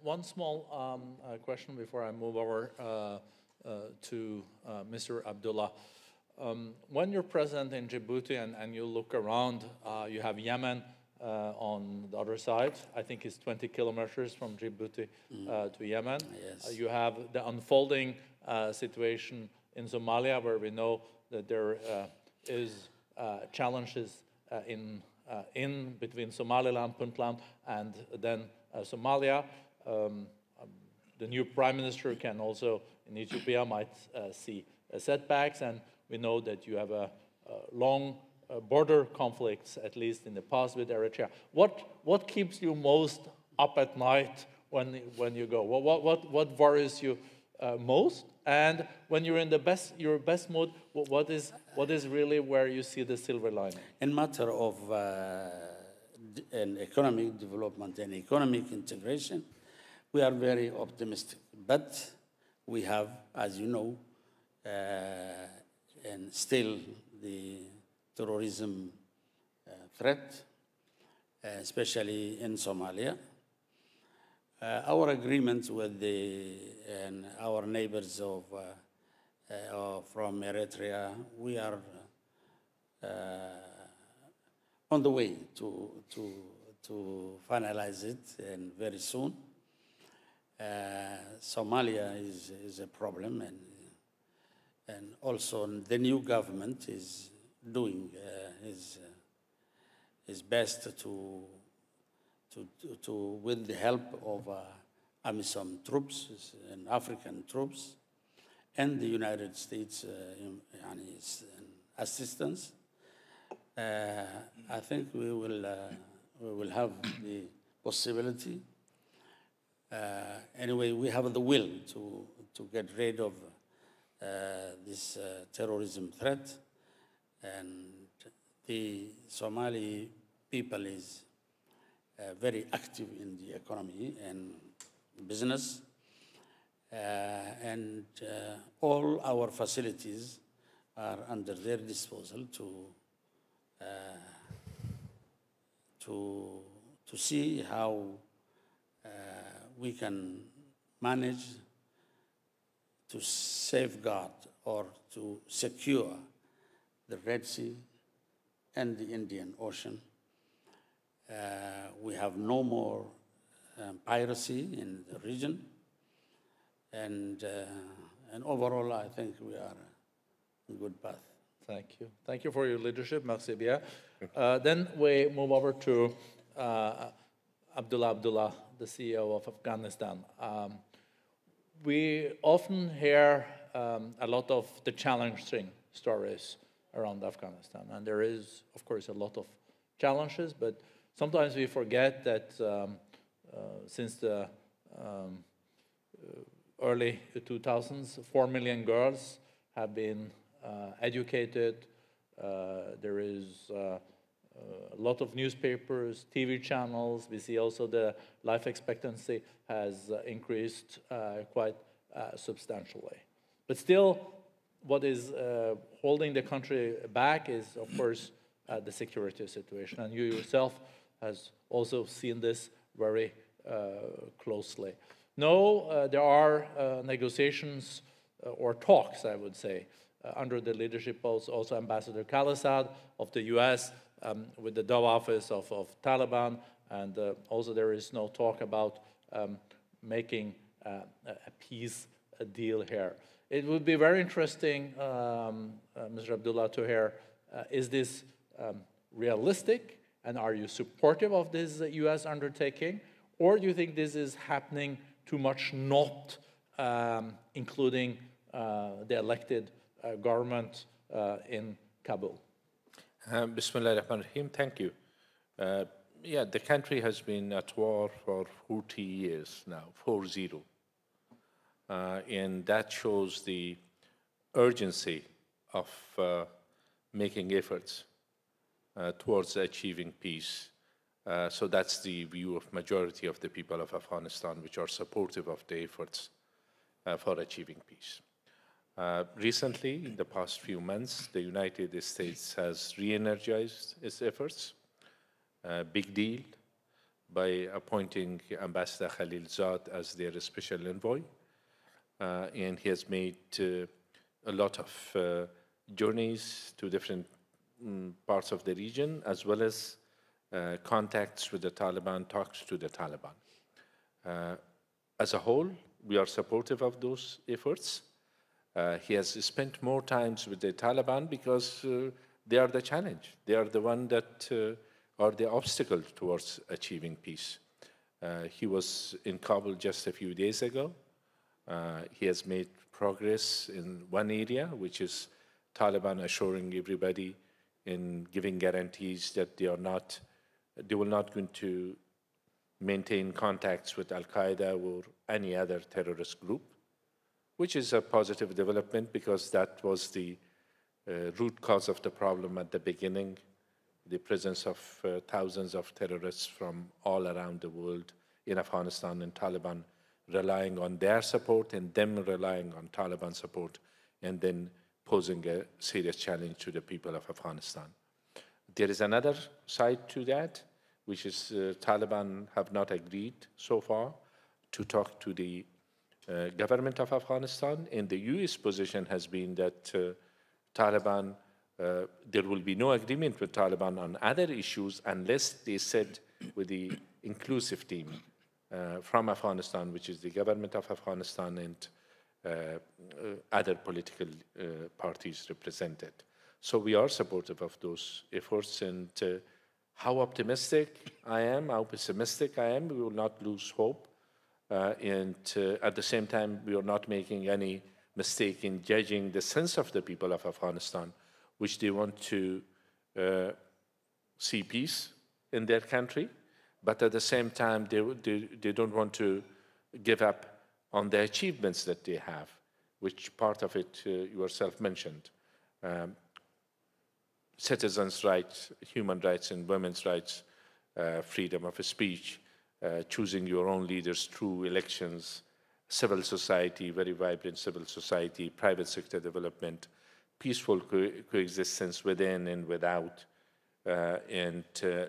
One small question before I move over to Mr. Abdullah. When you're present in Djibouti and you look around, you have Yemen on the other side. I think it's 20 kilometers from Djibouti to Yemen. Yes. You have the unfolding situation in Somalia, where we know that there is challenges in between Somaliland, Puntland, and then Somalia. The new prime minister can also, in Ethiopia, might see setbacks, and we know that you have a long border conflicts, at least in the past, with Eritrea. What keeps you most up at night when you go? What worries you most? And when you're in your best mood, what is really where you see the silver lining? In matter of an economic development and economic integration, we are very optimistic. But we have, as you know, and still the terrorism threat, especially in Somalia. Our agreements with our neighbors from Eritrea, we are on the way to finalize it, and very soon. Somalia is a problem, and also the new government is doing his best to with the help of AMISOM troops and African troops and the United States assistance. I think we will have the possibility. Anyway, we have the will to get rid of this terrorism threat, and the Somali people is very active in the economy and business, and all our facilities are under their disposal to see how we can manage to safeguard or to secure the Red Sea and the Indian Ocean. We have no more piracy in the region, and overall, I think we are on a good path. Thank you. Thank you for your leadership, merci bien. Then we move over to Abdullah, the CEO of Afghanistan. We often hear a lot of the challenging stories around Afghanistan, and there is, of course, a lot of challenges, but sometimes we forget that since the early 2000s, 4 million girls have been educated. There is a lot of newspapers, TV channels. We see also the life expectancy has increased quite substantially. But still, what is holding the country back is, of course, the security situation. And you yourself has also seen this very closely. No, there are negotiations or talks, I would say, under the leadership also Ambassador Khalilzad of the US with the Dove office of Taliban, and also there is no talk about making a peace deal here. It would be very interesting, Mr. Abdullah, to hear, is this realistic, and are you supportive of this US undertaking, or do you think this is happening too much not including the elected government in Kabul? Bismillah ar-Rahman ar-Rahim, thank you. Yeah, the country has been at war for 40 years now, 40. And that shows the urgency of making efforts towards achieving peace. So that's the view of majority of the people of Afghanistan, which are supportive of the efforts for achieving peace. Recently, in the past few months, the United States has re-energized its efforts. Big deal. by appointing Ambassador Khalilzad as their special envoy. And he has made a lot of journeys to different parts of the region, as well as contacts with the Taliban, talks to the Taliban. As a whole, we are supportive of those efforts. He has spent more times with the Taliban because they are the challenge. They are the one that are the obstacle towards achieving peace. He was in Kabul just a few days ago. He has made progress in one area, which is Taliban assuring everybody in giving guarantees that they will not going to maintain contacts with Al-Qaeda or any other terrorist group, which is a positive development because that was the root cause of the problem at the beginning, the presence of thousands of terrorists from all around the world in Afghanistan, and Taliban relying on their support and them relying on Taliban support, and then posing a serious challenge to the people of Afghanistan. There is another side to that, which is Taliban have not agreed so far to talk to the government of Afghanistan, and the US position has been that Taliban, there will be no agreement with Taliban on other issues unless they sit with the inclusive team from Afghanistan, which is the government of Afghanistan and other political parties represented. So we are supportive of those efforts, and how optimistic I am, how pessimistic I am, we will not lose hope. And at the same time, we are not making any mistake in judging the sense of the people of Afghanistan, which they want to see peace in their country, but at the same time, they don't want to give up on the achievements that they have, which part of it you yourself mentioned. Citizens' rights, human rights and women's rights, freedom of speech, choosing your own leaders through elections, civil society, very vibrant civil society, private sector development, peaceful coexistence within and without. And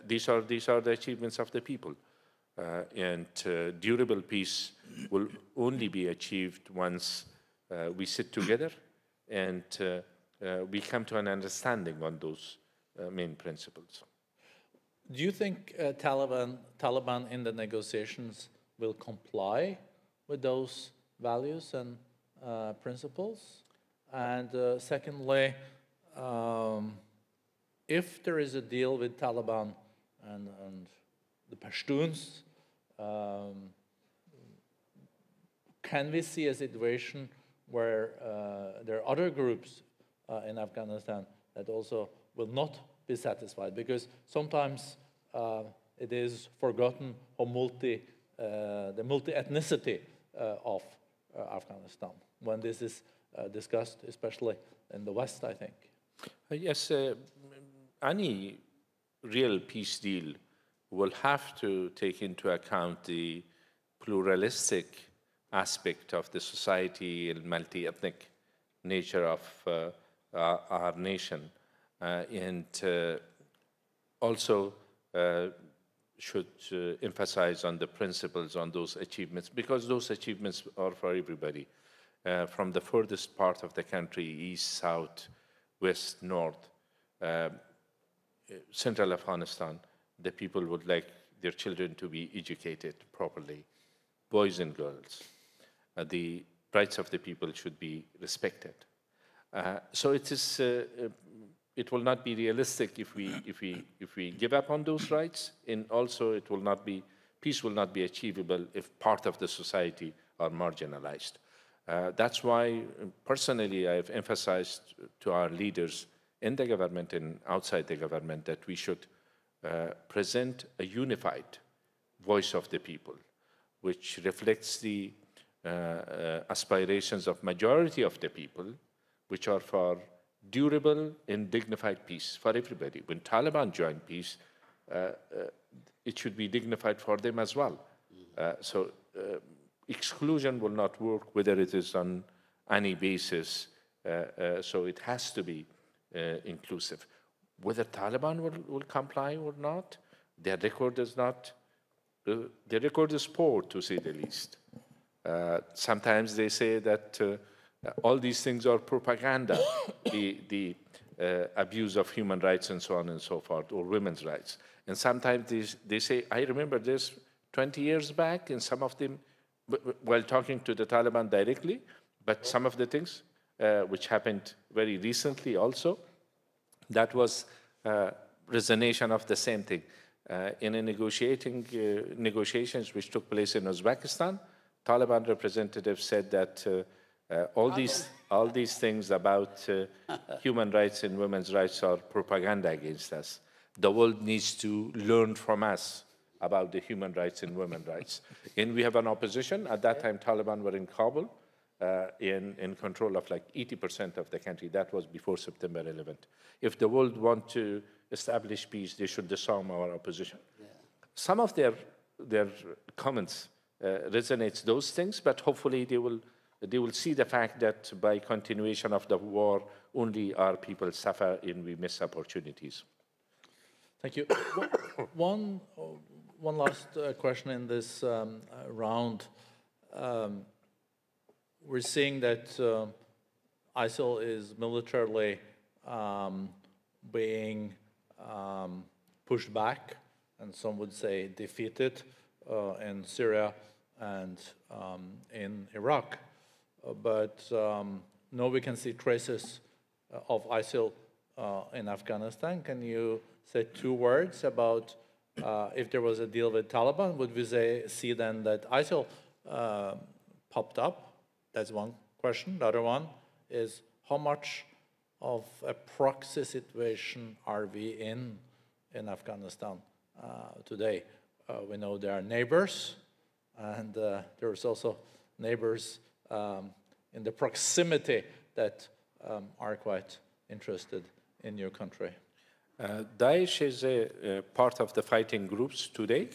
these are the achievements of the people. And durable peace will only be achieved once we sit together and we come to an understanding on those main principles. Do you think Taliban in the negotiations will comply with those values and principles? And secondly, if there is a deal with Taliban and the Pashtuns, can we see a situation where there are other groups in Afghanistan that also will not be satisfied? Because sometimes it is forgotten how the multi-ethnicity of Afghanistan when this is discussed, especially in the West, I think. Yes, any real peace deal will have to take into account the pluralistic aspect of the society and multi-ethnic nature of our nation, and also should emphasize on the principles, on those achievements, because those achievements are for everybody. From the furthest part of the country, east, south, west, north, central Afghanistan, the people would like their children to be educated properly, boys and girls. The rights of the people should be respected. So it will not be realistic if we give up on those rights, and also peace will not be achievable if part of the society are marginalized. That's why personally I've emphasized to our leaders in the government and outside the government that we should present a unified voice of the people, which reflects the aspirations of majority of the people, which are for durable and dignified peace for everybody. When Taliban join peace, it should be dignified for them as well. So exclusion will not work, whether it is on any basis. So it has to be inclusive. Whether Taliban will comply or not, their record does not the record is poor, to say the least. Sometimes they say that all these things are propaganda, the abuse of human rights and so on and so forth, or women's rights. And sometimes they say, I remember this 20 years back, and some of them, while talking to the Taliban directly, but some of the things which happened very recently also, that was resonation of the same thing. In a negotiations which took place in Uzbekistan, Taliban representatives said that all these things about human rights and women's rights are propaganda against us. The world needs to learn from us about the human rights and women's rights. And we have an opposition. At that time, Taliban were in Kabul, in control of like 80% of the country. That was before September 11th. If the world wants to establish peace, they should disarm our opposition. Yeah. Some of their comments resonates those things, but hopefully they will see the fact that by continuation of the war, only our people suffer and we miss opportunities. Thank you. One last question in this round. We're seeing that ISIL is militarily being pushed back, and some would say defeated in Syria and in Iraq. But now we can see traces of ISIL in Afghanistan. Can you say 2 words about if there was a deal with Taliban? Would we see then that ISIL popped up? That's one question. The other one is, how much of a proxy situation are we in Afghanistan today? We know there are neighbors, and there's also neighbors in the proximity that are quite interested in your country. Daesh is a part of the fighting groups today.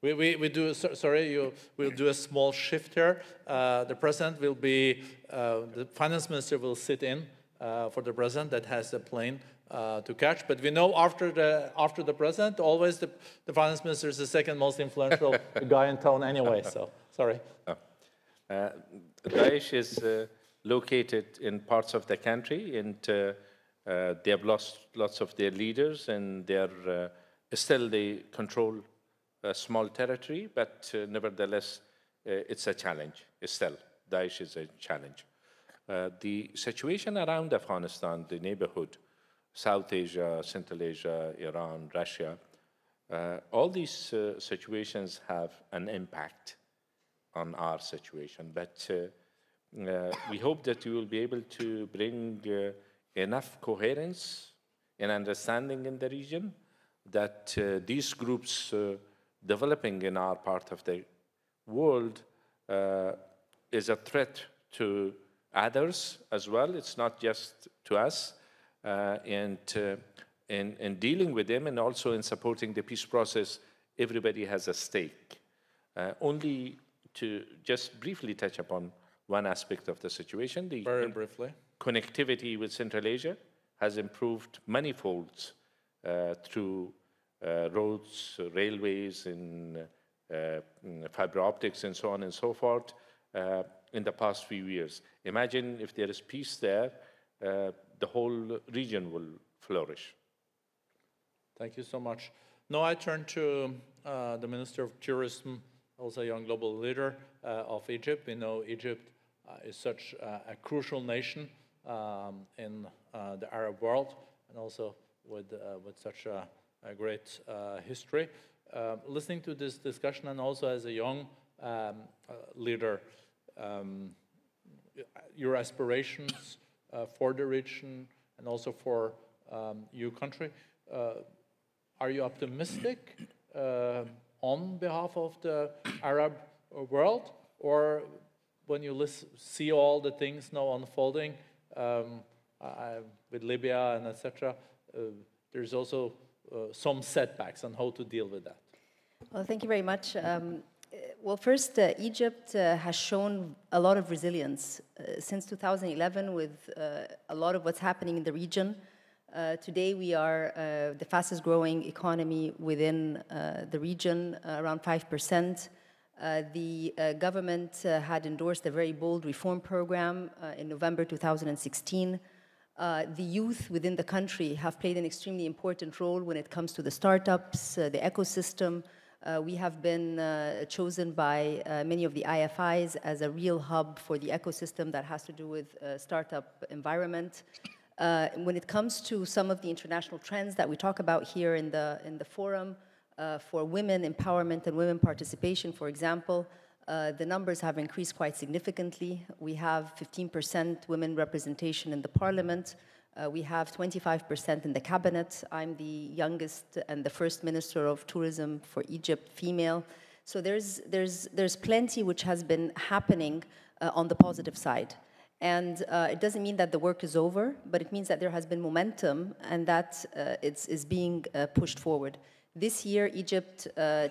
We do, sorry, we'll do a small shift here. The president will be, the finance minister will sit in for the president that has a plane to catch. But we know after the president, always the finance minister is the second most influential guy in town anyway, so sorry. Daesh is located in parts of the country, and they have lost lots of their leaders, and still they control a small territory, but nevertheless, it's a challenge. Still, Daesh is a challenge. The situation around Afghanistan, the neighborhood, South Asia, Central Asia, Iran, Russia, all these situations have an impact on our situation. But we hope that we will be able to bring enough coherence and understanding in the region that these groups developing in our part of the world is a threat to others as well. It's not just to us. And in dealing with them and also in supporting the peace process, everybody has a stake. Only to just briefly touch upon one aspect of the situation. Very briefly. Connectivity with Central Asia has improved many folds through roads, railways, and fiber optics, and so on and so forth in the past few years. Imagine if there is peace there, the whole region will flourish. Thank you so much. Now I turn to the Minister of Tourism, also a young global leader of Egypt. We know Egypt is such a crucial nation in the Arab world, and also with such a great history. Listening to this discussion, and also as a young leader, your aspirations for the region and also for your country, are you optimistic on behalf of the Arab world, or when you see all the things now unfolding with Libya and etc., there's also some setbacks on how to deal with that? Well, thank you very much. Well, first, Egypt has shown a lot of resilience since 2011 with a lot of what's happening in the region. Today, we are the fastest growing economy within the region, around 5%. The government had endorsed a very bold reform program in November 2016. The youth within the country have played an extremely important role when it comes to the startups, the ecosystem. We have been chosen by many of the IFIs as a real hub for the ecosystem that has to do with startup environment. When it comes to some of the international trends that we talk about here in the forum, for women empowerment and women participation, for example, the numbers have increased quite significantly. We have 15% women representation in the parliament. We have 25% in the cabinet. I'm the youngest and the first minister of tourism for Egypt, female. So there's plenty which has been happening on the positive side. And it doesn't mean that the work is over, but it means that there has been momentum and that it's being pushed forward. This year, Egypt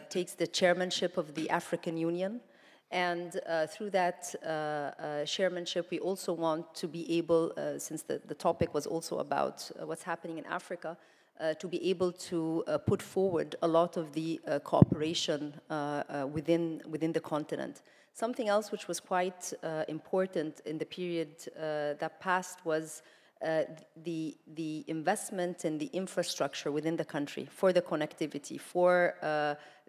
takes the chairmanship of the African Union. And through that chairmanship, we also want to be able, since the topic was also about what's happening in Africa, to be able to put forward a lot of the cooperation within the continent. Something else which was quite important in the period that passed was the investment in the infrastructure within the country for the connectivity, for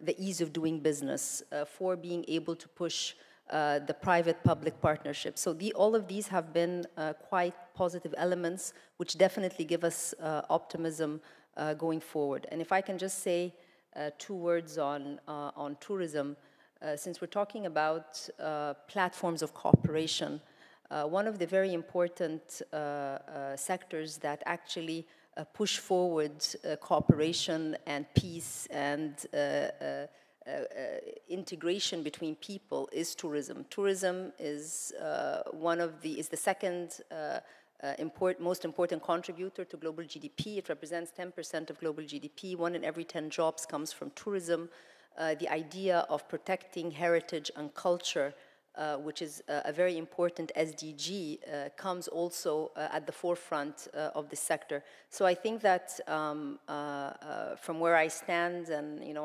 the ease of doing business, for being able to push the private-public partnership. So all of these have been quite positive elements, which definitely give us optimism going forward. And if I can just say 2 words on tourism, since we're talking about platforms of cooperation, one of the very important sectors that actually push forward cooperation and peace and integration between people is tourism. Tourism is the second most important contributor to global GDP. It represents 10% of global GDP. 1 in every 10 jobs comes from tourism. The idea of protecting heritage and culture, which is a very important SDG, comes also at the forefront of this sector. So I think that from where I stand, and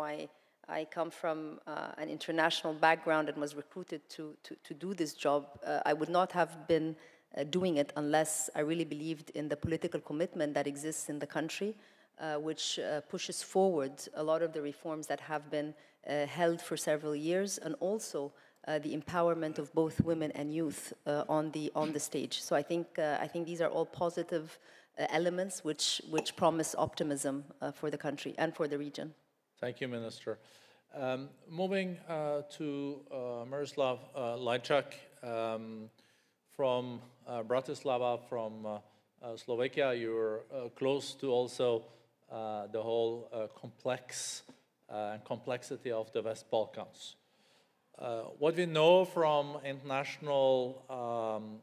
I come from an international background and was recruited to do this job, I would not have been doing it unless I really believed in the political commitment that exists in the country, which pushes forward a lot of the reforms that have been held for several years, and also the empowerment of both women and youth on the stage. So I think these are all positive elements which promise optimism for the country and for the region. Thank you, Minister. Moving to Miroslav Lajčák from Bratislava, from Slovakia. You're close to also the whole complexity of the West Balkans. What we know from international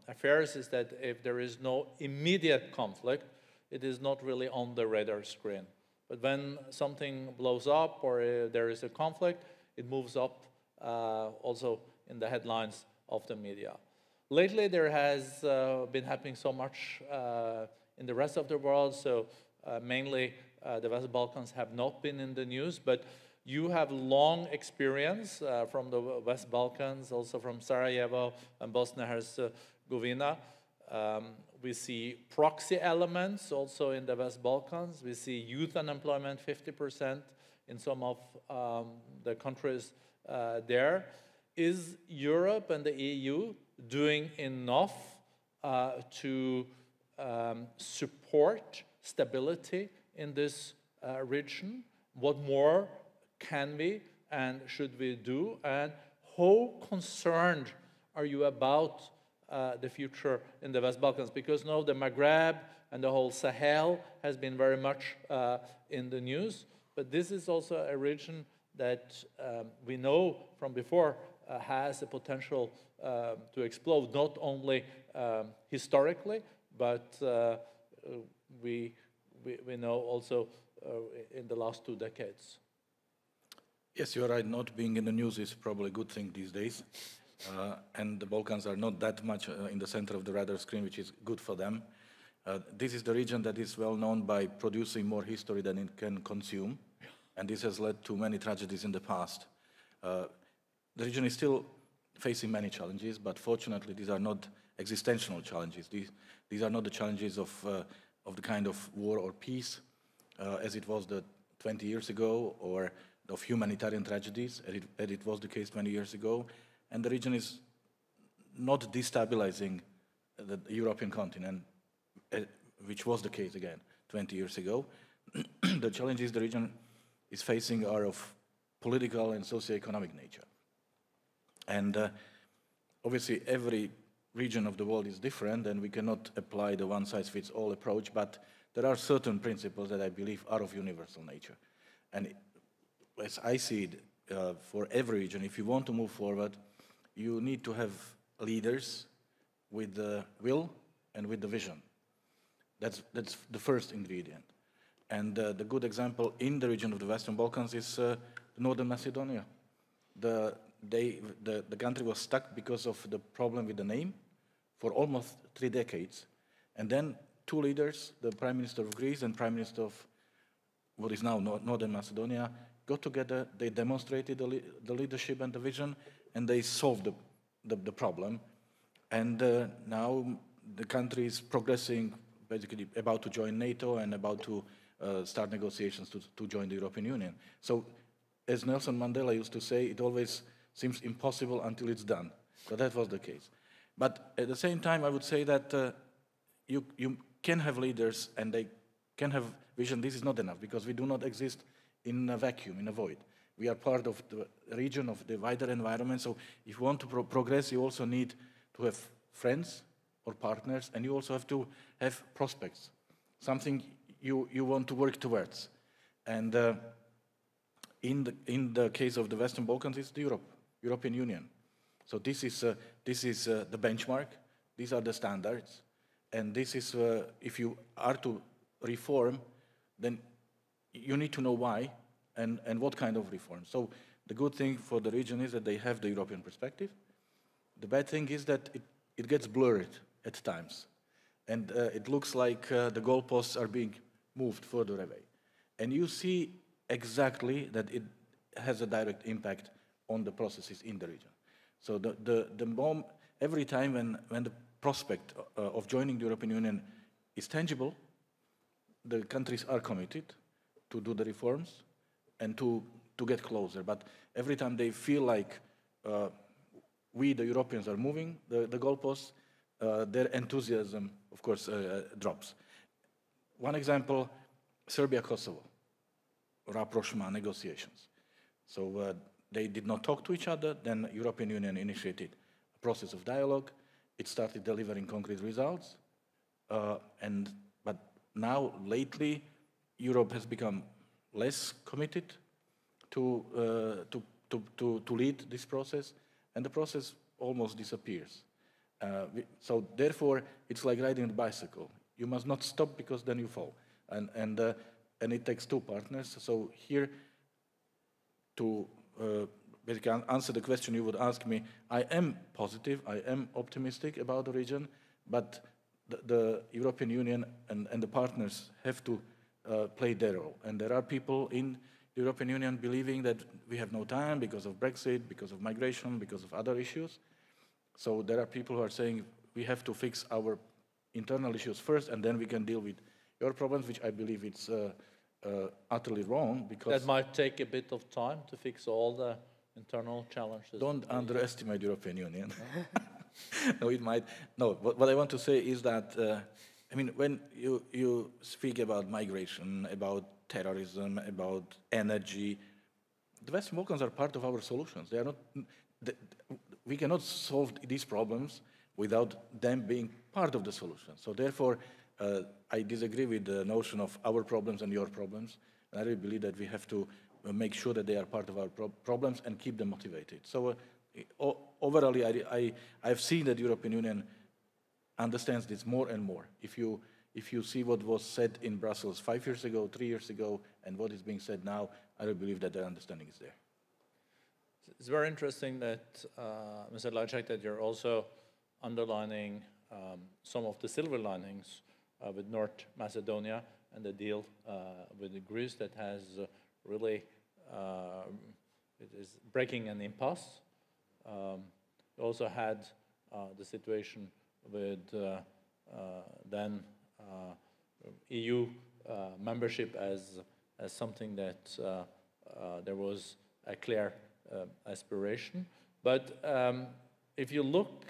affairs is that if there is no immediate conflict, it is not really on the radar screen. But when something blows up or there is a conflict, it moves up also in the headlines of the media. Lately, there has been happening so much in the rest of the world, so mainly the West Balkans have not been in the news, but you have long experience from the West Balkans, also from Sarajevo and Bosnia-Herzegovina. We see proxy elements also in the West Balkans. We see youth unemployment 50% in some of the countries there. Is Europe and the EU doing enough to support stability in this region? What more can we and should we do? And how concerned are you about the future in the West Balkans? Because now the Maghreb and the whole Sahel has been very much in the news, but this is also a region that we know from before has the potential to explode, not only historically, but we know also in the last 2 decades. Yes, you're right. Not being in the news is probably a good thing these days. And the Balkans are not that much in the center of the radar screen, which is good for them. This is the region that is well known by producing more history than it can consume, and this has led to many tragedies in the past. The region is still facing many challenges, but fortunately these are not existential challenges. These are not the challenges of the kind of war or peace as it was 20 years ago, or of humanitarian tragedies as it was the case 20 years ago. And the region is not destabilizing the European continent, which was the case again 20 years ago. The challenges the region is facing are of political and socio-economic nature. And obviously every region of the world is different, and we cannot apply the one-size-fits-all approach, but there are certain principles that I believe are of universal nature. And as I see it, for every region, if you want to move forward, you need to have leaders with the will and with the vision. That's the first ingredient. And the good example in the region of the Western Balkans is Northern Macedonia. The country was stuck because of the problem with the name for almost 3 decades. And then 2 leaders, the Prime Minister of Greece and Prime Minister of what is now Northern Macedonia, got together, they demonstrated the leadership and the vision, and they solved the problem. And now the country is progressing, basically about to join NATO and about to start negotiations to join the European Union. So, as Nelson Mandela used to say, it always seems impossible until it's done. So that was the case. But at the same time, I would say that you can have leaders and they can have vision. This is not enough, because we do not exist in a vacuum, in a void. We are part of the region, of the wider environment. So if you want to progress, you also need to have friends or partners, and you also have to have prospects, something you want to work towards. And in the case of the Western Balkans, it's the European Union. So this is the benchmark. These are the standards. And this is, if you are to reform, then you need to know why and what kind of reform. So the good thing for the region is that they have the European perspective. The bad thing is that it gets blurred at times. And it looks like the goalposts are being moved further away. And you see exactly that it has a direct impact on the processes in the region. So every time when the prospect of joining the European Union is tangible, the countries are committed to do the reforms and to get closer. But every time they feel like we, the Europeans, are moving the goalposts, their enthusiasm, of course, drops. One example, Serbia-Kosovo, rapprochement negotiations. So they did not talk to each other. Then the European Union initiated a process of dialogue. It started delivering concrete results. But now, lately, Europe has become less committed to lead this process, and the process almost disappears. So therefore, it's like riding a bicycle. You must not stop, because then you fall. And it takes 2 partners. So here, to basically answer the question you would ask me, I am positive, I am optimistic about the region, but the European Union and the partners have to play their role. And there are people in the European Union believing that we have no time because of Brexit, because of migration, because of other issues. So there are people who are saying we have to fix our internal issues first, and then we can deal with your problems, which I believe it's utterly wrong, because that might take a bit of time to fix all the internal challenges. Don't underestimate the European Union. No, it might. No, what I want to say is that, I mean, when you speak about migration, about terrorism, about energy, the Western Balkans are part of our solutions. They are not. We cannot solve these problems without them being part of the solution. So therefore, I disagree with the notion of our problems and your problems. And I really believe that we have to make sure that they are part of our problems and keep them motivated. So overall, I've seen that the European Union understands this more and more. If you see what was said in Brussels 5 years ago, 3 years ago, and what is being said now, I really believe that the understanding is there. It's very interesting that, Mr. Lajčák, that you're also underlining some of the silver linings with North Macedonia and the deal with Greece that has really, it is breaking an impasse. We also had the situation with then EU membership as something that there was a clear aspiration. But if you look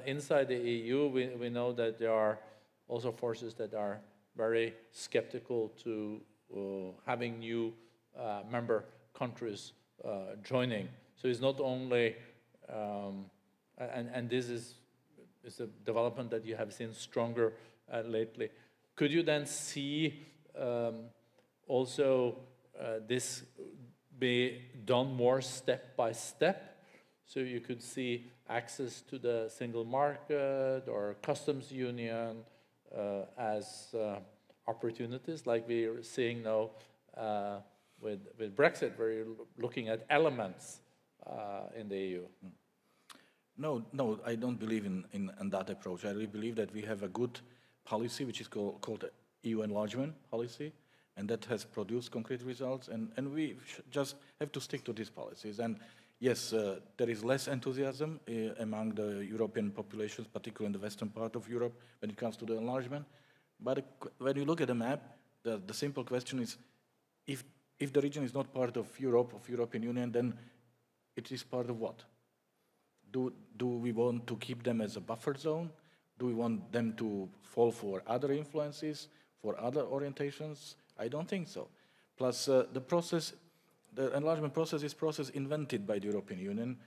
inside the EU, we know that there are also forces that are very skeptical to having new member countries joining. So it's not only, and this is a development that you have seen stronger lately. Could you then see also this be done more step by step? So you could see access to the single market or customs union as opportunities, like we're seeing now with Brexit, where you're looking at elements in the EU. No, I don't believe in that approach. I really believe that we have a good policy, which is called EU enlargement policy, and that has produced concrete results, and we just have to stick to these policies. And yes, there is less enthusiasm among the European populations, particularly in the western part of Europe, when it comes to the enlargement. But when you look at the map, the simple question is, if the region is not part of Europe, of European Union, then it is part of what? Do we want to keep them as a buffer zone? Do we want them to fall for other influences, for other orientations? I don't think so. Plus, the enlargement process is a process invented by the European Union,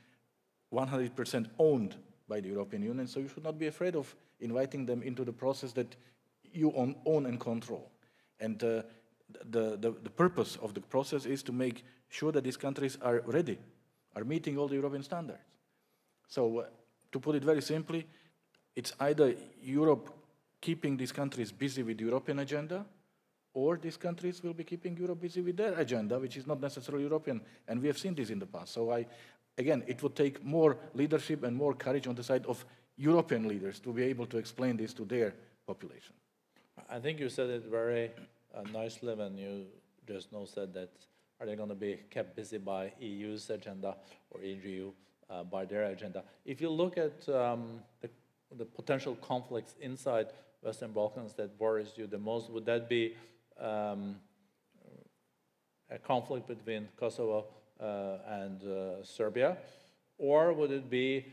100% owned by the European Union, so you should not be afraid of inviting them into the process that you own and control. And the purpose of the process is to make sure that these countries are ready, are meeting all the European standards. So to put it very simply, it's either Europe keeping these countries busy with the European agenda, or these countries will be keeping Europe busy with their agenda, which is not necessarily European, and we have seen this in the past. So again, it would take more leadership and more courage on the side of European leaders to be able to explain this to their population. I think you said it very nicely when you just now said that are they going to be kept busy by EU's agenda or EU by their agenda? If you look at the potential conflicts inside Western Balkans that worries you the most, would that be a conflict between Kosovo and Serbia, or would it be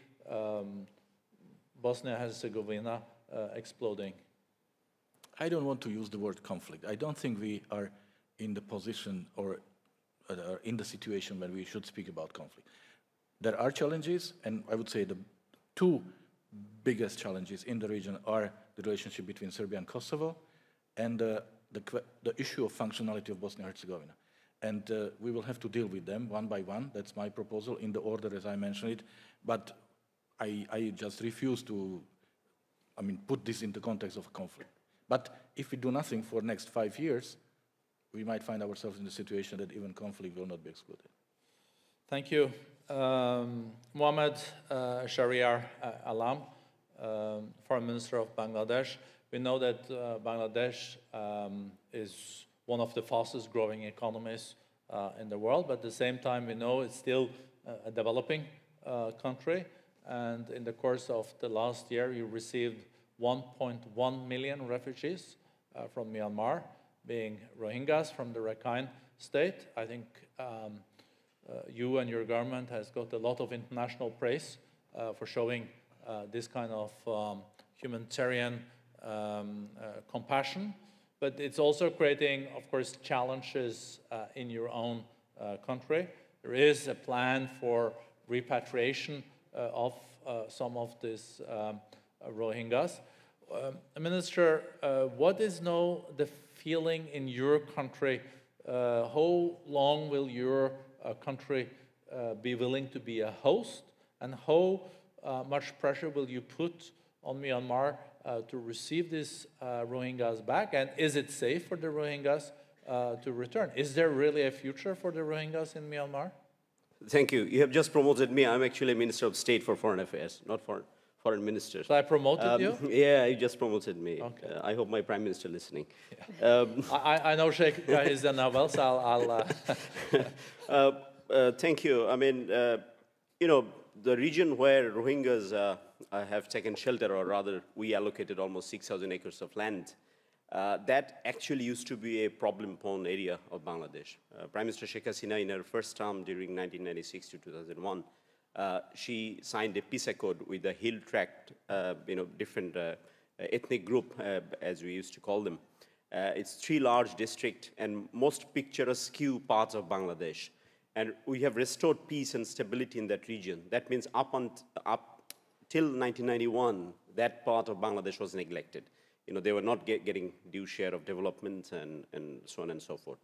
Bosnia-Herzegovina exploding? I don't want to use the word conflict. I don't think we are in the position or in the situation when we should speak about conflict. There are challenges, and I would say the two biggest challenges in the region are the relationship between Serbia and Kosovo and the issue of functionality of Bosnia-Herzegovina. And we will have to deal with them one by one. That's my proposal in the order as I mentioned it. But I just refuse to, put this in the context of a conflict. But if we do nothing for the next 5 years, we might find ourselves in the situation that even conflict will not be excluded. Thank you. Mohammed Shahriar Alam, Foreign Minister of Bangladesh. We know that Bangladesh is one of the fastest growing economies in the world, but at the same time we know it's still a developing country. And in the course of the last year, you received 1.1 million refugees from Myanmar, being Rohingyas from the Rakhine state. I think you and your government has got a lot of international praise for showing this kind of humanitarian compassion. But it's also creating, of course, challenges in your own country. There is a plan for repatriation of some of these Rohingyas. Minister, what is now the feeling in your country? How long will your country be willing to be a host? And how much pressure will you put on Myanmar to receive these Rohingyas back? And is it safe for the Rohingyas to return? Is there really a future for the Rohingyas in Myanmar? Thank you. You have just promoted me. I'm actually a Minister of State for Foreign Affairs, not foreign minister. So I promoted you? Yeah, you just promoted me. Okay. I hope my prime minister listening. Yeah. I know Sheikh is there now, well, so I'll thank you. I mean, you know, the region where Rohingyas have taken shelter, or rather, we allocated almost 6,000 acres of land. That actually used to be a problem-prone area of Bangladesh. Prime Minister Sheikh Hasina, in her first term during 1996 to 2001, she signed a peace accord with the hill tract, you know, different ethnic group, as we used to call them. It's 3 large districts and most picturesque parts of Bangladesh. And we have restored peace and stability in that region. That means up till 1991, that part of Bangladesh was neglected. You know, they were not getting due share of development and so on and so forth.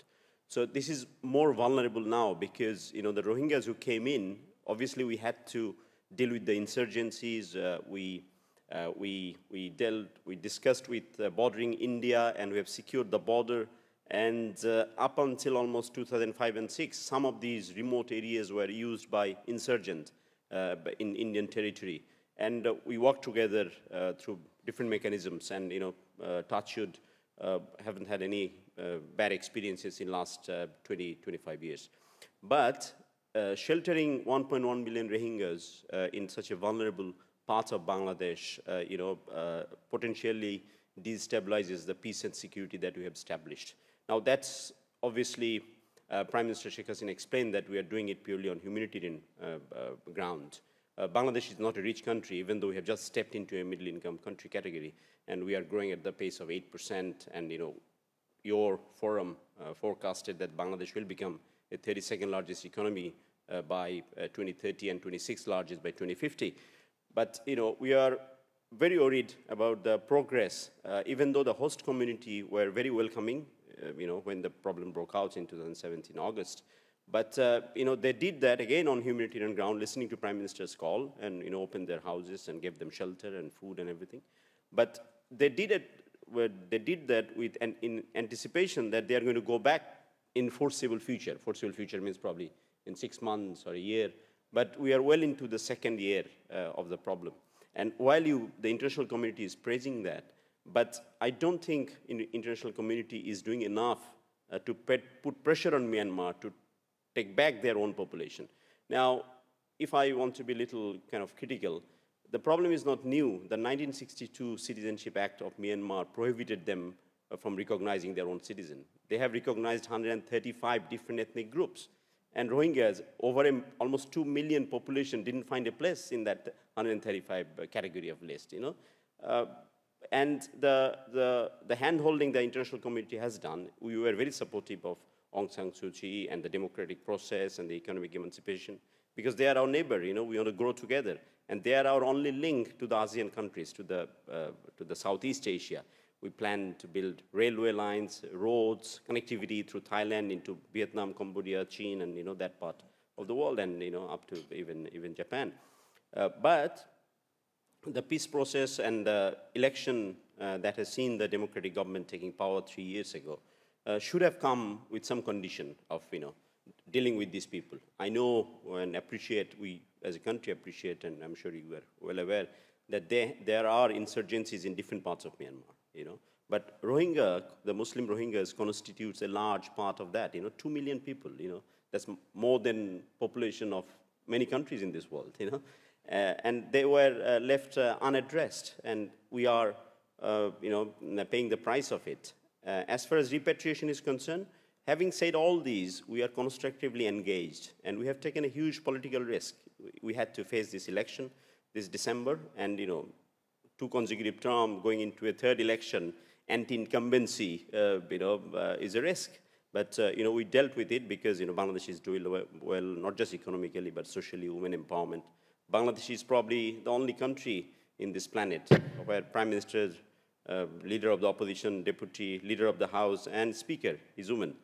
So this is more vulnerable now because, you know, the Rohingyas who came in, obviously we had to deal with the insurgencies. We discussed with bordering India, and we have secured the border. And up until almost 2005 and 6, some of these remote areas were used by insurgents in Indian territory. And we worked together through different mechanisms, and, you know, touch wood, haven't had any bad experiences in last 25 years. But sheltering 1.1 million Rohingyas in such a vulnerable part of Bangladesh, you know, potentially destabilizes the peace and security that we have established. Now, that's obviously, Prime Minister Sheikh Hasina explained that we are doing it purely on humanitarian ground. Bangladesh is not a rich country, even though we have just stepped into a middle-income country category, and we are growing at the pace of 8%. And, you know, your forum forecasted that Bangladesh will become a 32nd largest economy by 2030 and 26th largest by 2050. But, you know, we are very worried about the progress, even though the host community were very welcoming, you know, when the problem broke out in 2017 August. But, you know, they did that again on humanitarian ground, listening to Prime Minister's call, and, you know, opened their houses and gave them shelter and food and everything. But they did that with in anticipation that they are going to go back in foreseeable future. Foreseeable future means probably in 6 months or a year. But we are well into the 2nd year of the problem. And while the international community is praising that, but I don't think the international community is doing enough to put pressure on Myanmar to take back their own population. Now, if I want to be a little kind of critical, the problem is not new. The 1962 Citizenship Act of Myanmar prohibited them from recognizing their own citizen. They have recognized 135 different ethnic groups. And Rohingyas, over almost 2 million population, didn't find a place in that 135 category of list, you know. And the hand-holding the international community has done, we were very supportive of Aung San Suu Kyi and the democratic process and the economic emancipation, because they are our neighbor, you know, we want to grow together. And they are our only link to the ASEAN countries, to the Southeast Asia. We plan to build railway lines, roads, connectivity through Thailand into Vietnam, Cambodia, China, and, you know, that part of the world, and, you know, up to even Japan. But the peace process and the election that has seen the democratic government taking power 3 years ago should have come with some condition of, you know, dealing with these people. I know and appreciate, we as a country appreciate, and I'm sure you are well aware, that there are insurgencies in different parts of Myanmar, you know. But Rohingya, the Muslim Rohingyas constitutes a large part of that, you know, 2 million people, you know. That's more than population of many countries in this world, you know. And they were left unaddressed, and we are, you know, paying the price of it. As far as repatriation is concerned, having said all these, we are constructively engaged, and we have taken a huge political risk. We had to face this election this December, and, you know, 2 consecutive terms, going into a 3rd election, anti-incumbency, you know, is a risk. But, you know, we dealt with it because, you know, Bangladesh is doing well, not just economically, but socially, women empowerment. Bangladesh is probably the only country in this planet where Prime Minister, leader of the opposition, deputy leader of the House, and speaker is woman.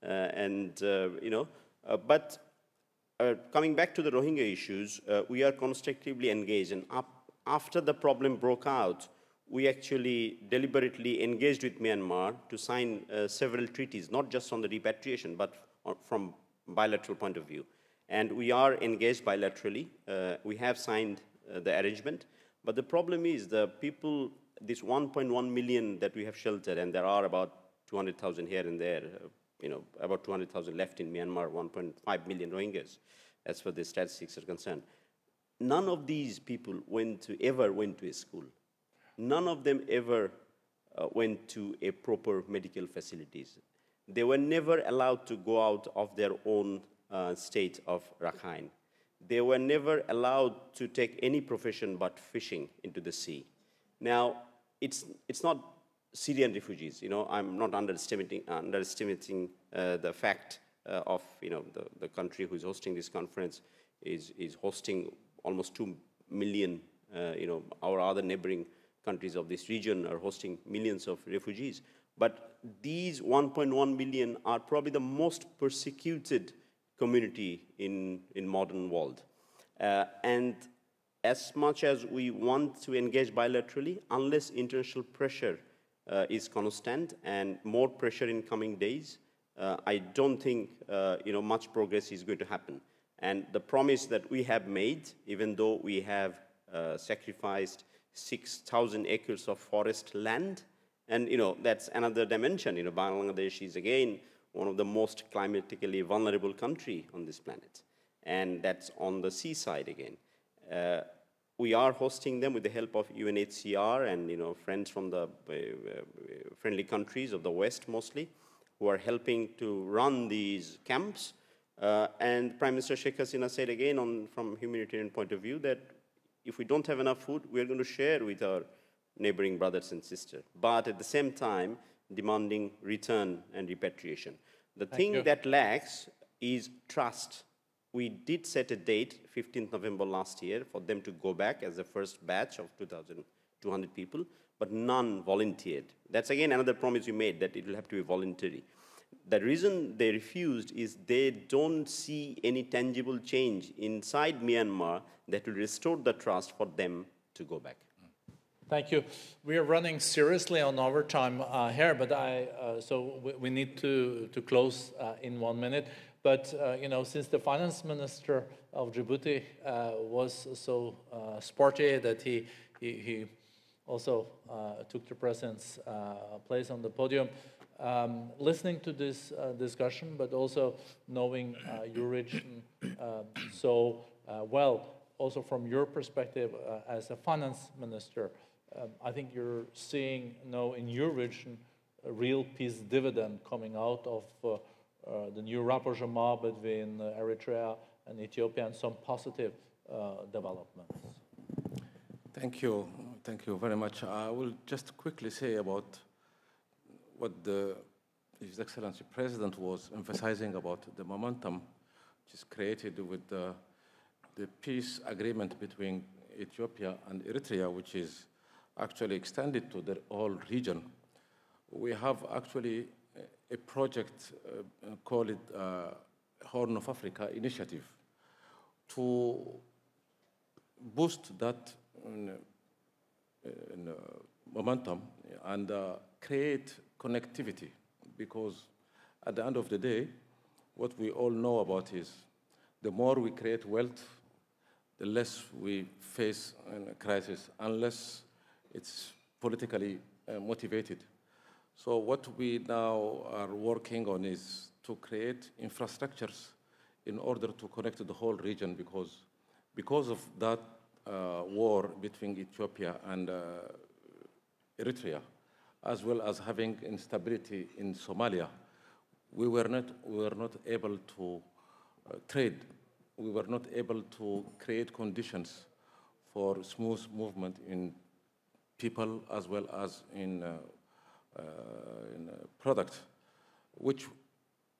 You know, but coming back to the Rohingya issues, we are constructively engaged. And after the problem broke out, we actually deliberately engaged with Myanmar to sign several treaties, not just on the repatriation, but from bilateral point of view. And we are engaged bilaterally. We have signed the arrangement, But the problem is the people, this 1.1 million that we have sheltered, and there are about 200,000 here and there, about 200,000 left in Myanmar, 1.5 million Rohingyas, as far as the statistics are concerned. None of these people ever went to a school. None of them ever went to a proper medical facilities. They were never allowed to go out of their own state of Rakhine. They were never allowed to take any profession but fishing into the sea. Now, it's not Syrian refugees. I'm not underestimating the fact of the country who is hosting this conference is hosting almost 2 million. Our other neighboring countries of this region are hosting millions of refugees. But these 1.1 million are probably the most persecuted community in modern world. And as much as we want to engage bilaterally, unless international pressure is constant and more pressure in coming days, I don't think much progress is going to happen. And the promise that we have made, even though we have sacrificed 6,000 acres of forest land, and that's another dimension. Bangladesh is again one of the most climatically vulnerable country on this planet, and that's on the seaside again. We are hosting them with the help of UNHCR and friends from the friendly countries of the West mostly, who are helping to run these camps. And Prime Minister Sheikh Hasina said again, from humanitarian point of view, that if we don't have enough food, we are going to share with our neighboring brothers and sisters, but at the same time demanding return and repatriation. The thing that lacks is trust. We did set a date, 15th November last year, for them to go back as the first batch of 2,200 people, but none volunteered. That's again another promise we made, that it will have to be voluntary. The reason they refused is they don't see any tangible change inside Myanmar that will restore the trust for them to go back. Thank you. We are running seriously on overtime here, but so we need to close in 1 minute. But since the finance minister of Djibouti was so sporty that he also took the president's place on the podium, listening to this discussion, but also knowing your region so well, also from your perspective as a finance minister, I think you're seeing now in your region a real peace dividend coming out of the new rapprochement between Eritrea and Ethiopia and some positive developments. Thank you very much. I will just quickly say about what His Excellency President was emphasizing about the momentum which is created with the peace agreement between Ethiopia and Eritrea, which is actually extended to the whole region. We have actually a project called Horn of Africa Initiative to boost that momentum and create connectivity, because at the end of the day, what we all know about is the more we create wealth, the less we face a crisis, unless it's politically motivated. So what we now are working on is to create infrastructures in order to connect the whole region, because of that war between Ethiopia and Eritrea, as well as having instability in Somalia, we were not able to trade. We were not able to create conditions for smooth movement in people as well as in product, which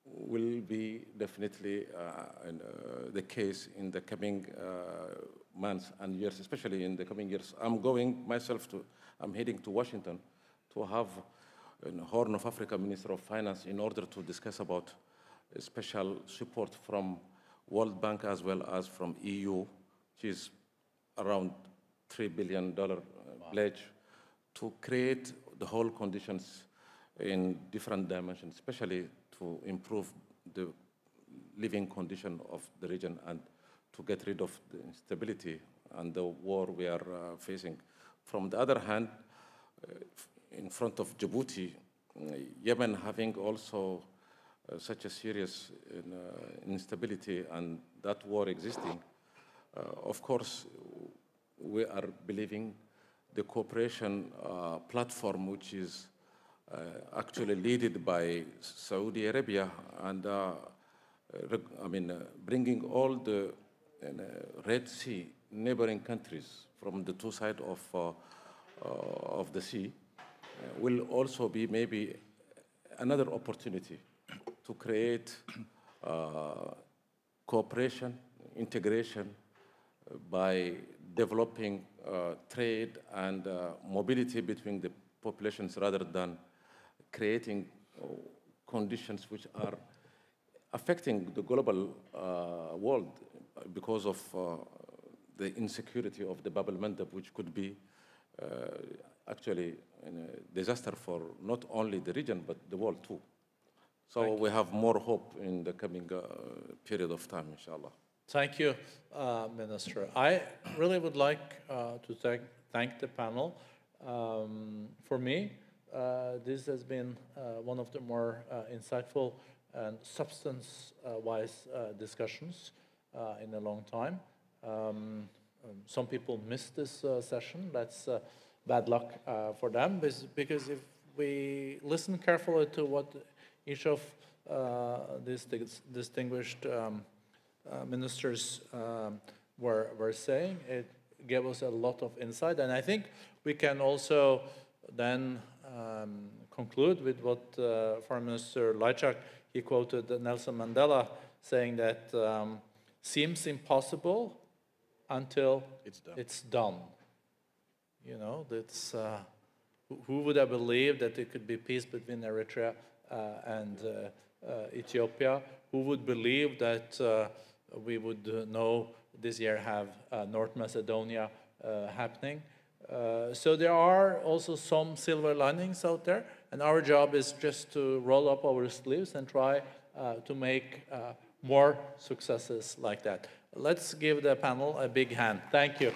will be definitely the case in the coming months and years, especially in the coming years. I'm heading to Washington to have a Horn of Africa Minister of Finance in order to discuss about special support from World Bank as well as from EU, which is around $3 billion pledge to create the whole conditions in different dimensions, especially to improve the living condition of the region and to get rid of the instability and the war we are facing. From the other hand, in front of Djibouti, Yemen having also such a serious instability and that war existing, of course, we are believing the cooperation platform, which is actually led by Saudi Arabia, and bringing all the Red Sea neighboring countries from the two sides of the sea, will also be maybe another opportunity to create cooperation, integration by developing trade and mobility between the populations rather than creating conditions which are affecting the global world because of the insecurity of the Bab al-Mandab, which could be actually a disaster for not only the region but the world too. So we have more hope in the coming period of time, inshallah. Thank you, Minister. I really would like to thank the panel. For me, this has been one of the more insightful and substance-wise discussions in a long time. Some people missed this session. That's bad luck for them, because if we listen carefully to what each of these distinguished ministers were saying, it gave us a lot of insight. And I think we can also then conclude with what Foreign Minister Lajčák, he quoted Nelson Mandela saying that seems impossible until it's done. You know, that's, who would have believed that there could be peace between Eritrea and Ethiopia? Who would believe that we would know this year have North Macedonia happening? So there are also some silver linings out there, and our job is just to roll up our sleeves and try to make more successes like that. Let's give the panel a big hand. Thank you.